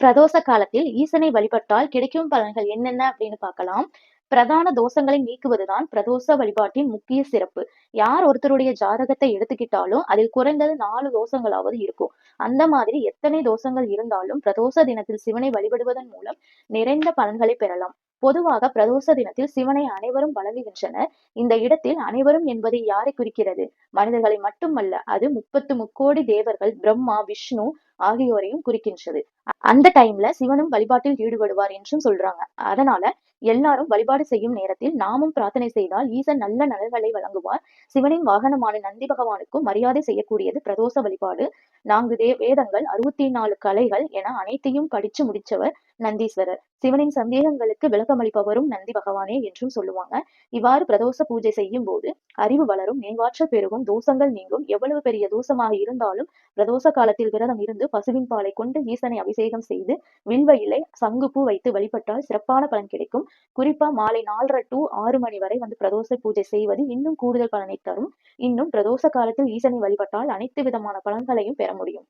பிரதோஷ காலத்தில் ஈசனை வழிபட்டால் கிடைக்கும் பலன்கள் என்னென்ன அப்படின்னு பார்க்கலாம். பிரதான தோஷங்களை நீக்குவதுதான் பிரதோஷ வழிபாட்டின் முக்கிய சிறப்பு. யார் ஒருத்தருடைய ஜாதகத்தை எடுத்துக்கிட்டாலும் அதில் குறைந்தது 4 தோஷங்களாவது இருக்கும். அந்த மாதிரி எத்தனை தோஷங்கள் இருந்தாலும் பிரதோஷ தினத்தில் சிவனை வழிபடுவதன் மூலம் நிறைந்த பலன்களை பெறலாம். பொதுவாக பிரதோஷ தினத்தில் சிவனை அனைவரும் வணங்குகின்றனர். இந்த இடத்தில் அனைவரும் என்பதை யாரை குறிக்கிறது? மனிதர்களை மட்டுமல்ல, அது 33 கோடி தேவர்கள், பிரம்மா, விஷ்ணு ஆகியோரையும் குறிக்கின்றது. அந்த டைம்ல சிவனும் வழிபாட்டில் ஈடுபடுவார் என்றும் சொல்றாங்க. அதனால எல்லாரும் வழிபாடு செய்யும் நேரத்தில் நாமும் பிரார்த்தனை செய்தால் ஈசன் நல்ல நலன்களை வழங்குவார். சிவனின் வாகனமான நந்தி பகவானுக்கும் மரியாதை செய்யக்கூடியது பிரதோஷ வழிபாடு. 4 வேதங்கள், 64 கலைகள் என அனைத்தையும் படிச்சு முடிச்சவர் நந்தீஸ்வரர். சிவனின் சந்தேகங்களுக்கு விளக்கமளிப்பவரும் நந்தி பகவானே என்றும் சொல்லுவாங்க. இவ்வாறு பிரதோஷ பூஜை செய்யும் போது அறிவு வளரும், நினைவாற்றல் பெருகும், தோஷங்கள் நீங்கும். எவ்வளவு பெரிய தோஷமாக இருந்தாலும் பிரதோஷ காலத்தில் விரதம் இருந்து பசுவின் பாலை கொண்டு ஈசனை அபிஷேகம் செய்து வில்வ இலை, சங்குப்பூ வைத்து வழிபட்டால் சிறப்பான பலன் கிடைக்கும். குறிப்பா மாலை 4:30 to 6 மணி வரை பிரதோஷ பூஜை செய்வது இன்னும் கூடுதல் பலனை தரும். இன்னும் பிரதோஷ காலத்தில் ஈசனை வழிபட்டால் அனைத்து விதமான பலன்களையும் பெற முடியும்.